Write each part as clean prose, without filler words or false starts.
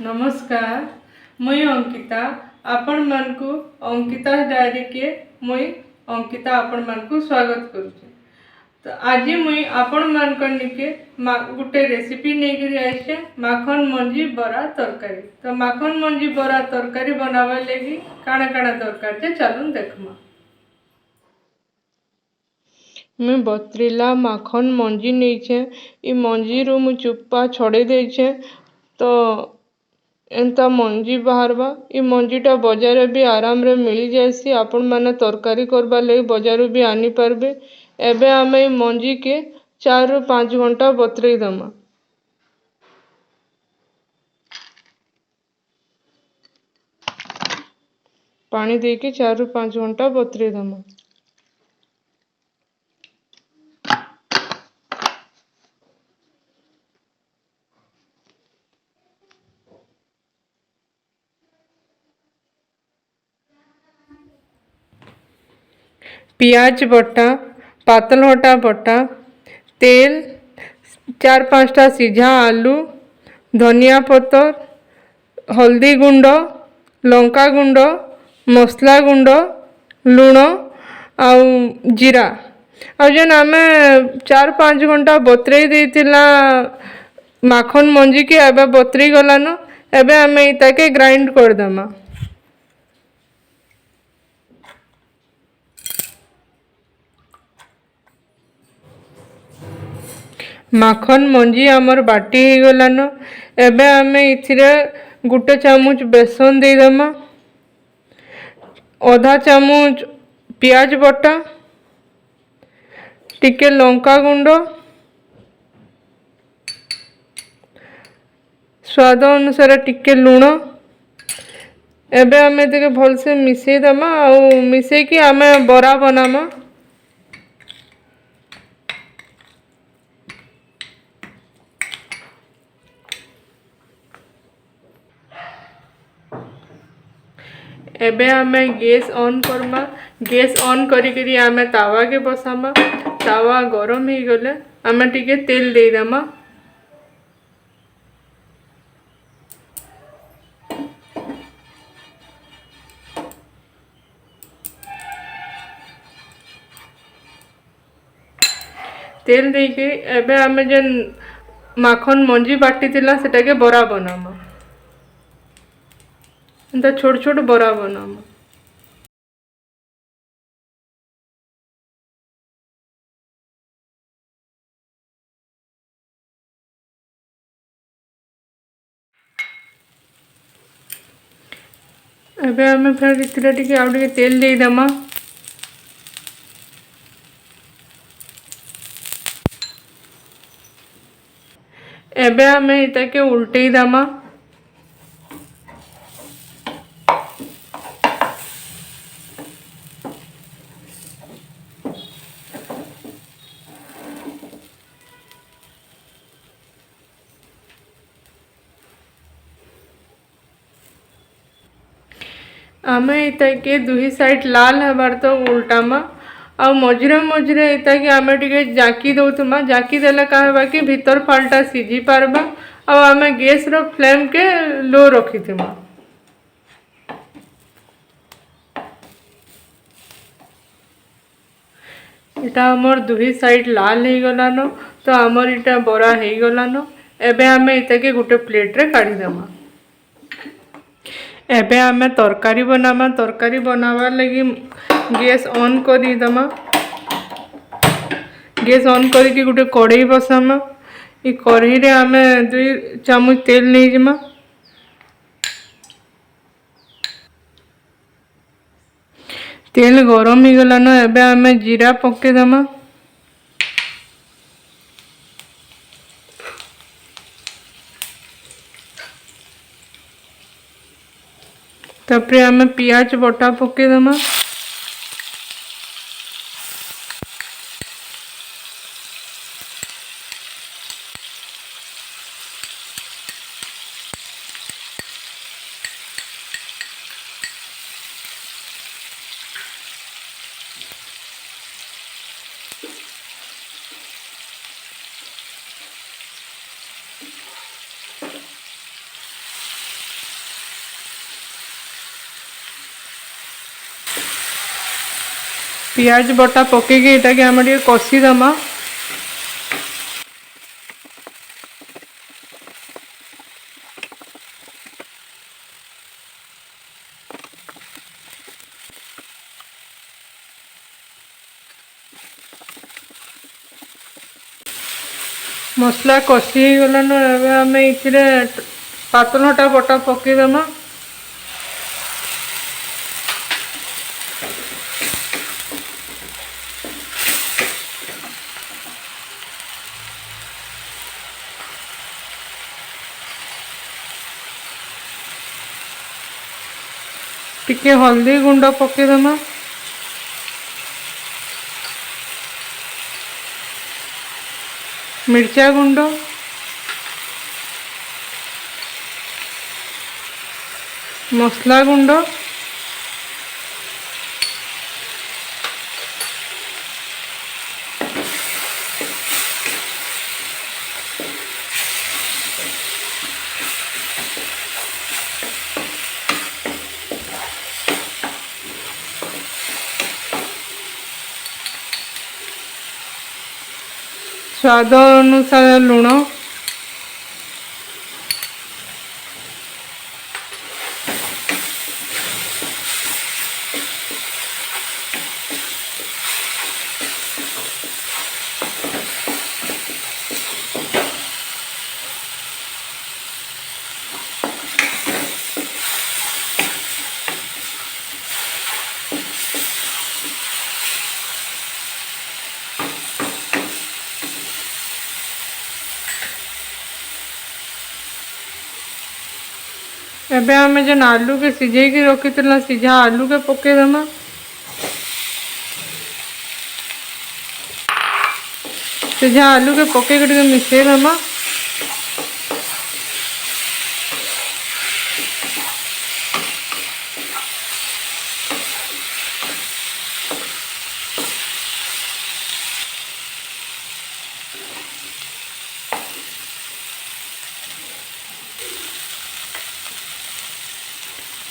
नमस्कार, मुई अंकिता। आपण मानकु अंकिता डायरी के मुई अंकिता आपण मानकु स्वागत करुचे। तो आज मुई आपण मानके गुटे रेसिपी नहीं आइसे माखन मंजी बरा तरकारी। तो माखन मंजी बरा तरकारी बनावा लगी काଣା काଣା दरकार जे चलून देखमा। मैं बतरीला माखन मंजी नहीं इ मंजी रू मु चुप्पा छड़े देछे। तो एंता मंजी बाहरबा इ मंजीटा बजार भी आराम रे मिली जाएसी। आपण माने तरकारी करबा लगी बजार भी आनी पारबे। एबे आमे मंजी के 4 ରୁ 5 घंटा बतरेई दमा। पानी दे के 4 ରୁ 5 घंटा बतरेई दमा। पियाज बटा, पातलघटा बटा, तेल, 4-5टा सीझा आलू, धनिया पतर, हल्दी गुंड, लंका गुंड, मसला गुंड, लुण आउ जीरा। और जन आमे 4-5 घंटा बतरेई देथिला माखन मंजी के एबे बतरी गलान। एबे आमे इताके ग्राइंड कर दमा। माखन मंजी आमर बाटी ही गलान। एबे आमे इथिरे गुटे चामच बेसन दे दमा, आधा चामच पियाज बटा, टिके लंका गुंड, स्वाद अनुसार टिके लुण। एबे आमे देके भल से मिसई दमा आउ मिसई की आमे बरा बनामा। एबे आमे gas on Karma. Gas on करी आमे तावा के बसामा। तावा गरम ही गले आमे टिके तेल दे दमा। तेल दे के एबे आमे जन माखन मंजी बाटी थिला सेटा के बरा बनामा। एंता छोट छोट बरा बनामा। एबे आमे फिर इतरे टिके आउ टिके तेल दे दमा। एबे आमे इताके उल्टेई दमा। आमे इताके दुही साइड लाल हबार तो उल्टामा। आ मझिरे मझिरे इताके आमे टिके जाकी दउथमा। जाकी देला का हेबा कि भीतर फालटा सीझी पारबा। आ आमे गैस रो फ्लेम के लो रखिथिमा। इटा हमर दुही साइड लाल ही गलानो। तो हमर इटा बरा ही गलानो। एबे आमे इताके गुटे प्लेट रे काढ़ी दमा। एबे आमे तरकारी बनामा। तरकारी बनावा लगी गैस ऑन करी दमा। गैस ऑन करी कि गुटे कढ़ई बसामा। इ कढ़ई रे आमे 2 चामच तेल नहीं जिमा। तेल गरम ही गलानो। एबे आमे जीरा पके दमा। तापरे आमे पियाज बटा पके दमा। पियाज बटा पकेगी एटा के आम कषी दमा। मसला कषी गलान आम ये पातलटा बटा पकईदमा। टिके हल्दी गुंड पकईदमा। मिर्चा गुंड, मसला गुंड, स्वाद अनुसार लुण, एबे आम जो आलू के सिझे की रखी सीझा आलू के पकईदमा। सीझा आलू के पकईक मिसईदमा।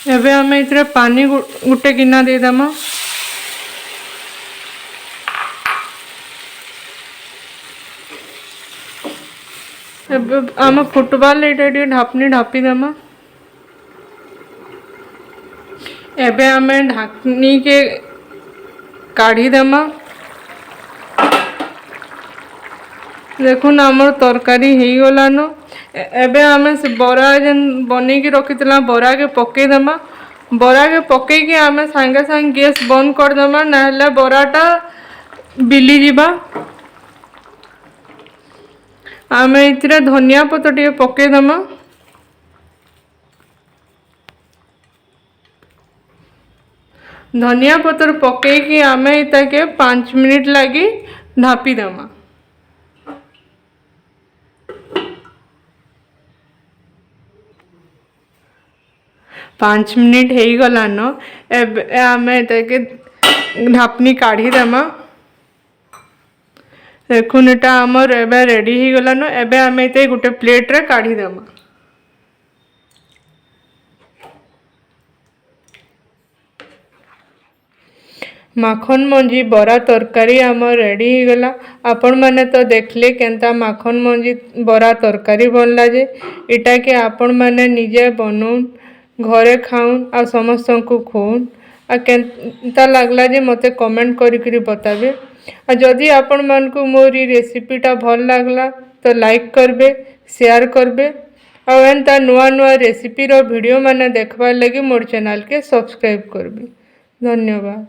एबे आम ये पानी गोटे गिना देदमा। एबे आम फुटबॉल ये ढापनी ढापीदमा। एबे आम ढाकनी के काढ़ीदमा। देखुन आमर तरकारी हो गलान। एबे आम से बरा जेन बनईकी रखी बरा के पकईदमा। बरा के पकईकी आम सांगे सांगे गैस बंद करदमा, ना बराटा बिली जीवा। आम ये धनिया पत्र टे पकईदमा। धनिया पत्र पकईकी आम इताके 5 मिनिट लगी ढापीदमा। 5 मिनिट हो गलान। एबे आम ये ढापनी काढ़ीदमा। देखुन एटा आमर एबे रेडी हो गलान। एबे आम ये गोटे प्लेट रे काढ़ीदमा। माखन मंजी बरा तरकारी आमर रेडी हो गला। आपण माने तो देखले केनता माखन मंजी बरा तरकारी बनला जे। इटा के आपण माने निजे बनौन, घरे खाऊन आ समस्त को खुन आ केनता लागला जे मते कमेंट करी बताबे। आ जदि आपण मान को मोरी रेसिपीटा भल लागला तो लाइक करबे, शेयर करबे आ एंता नुआ नुआ रेसिपी रो वीडियो माने देखबार लगी मोर चैनल के सब्सक्राइब करबे। धन्यवाद।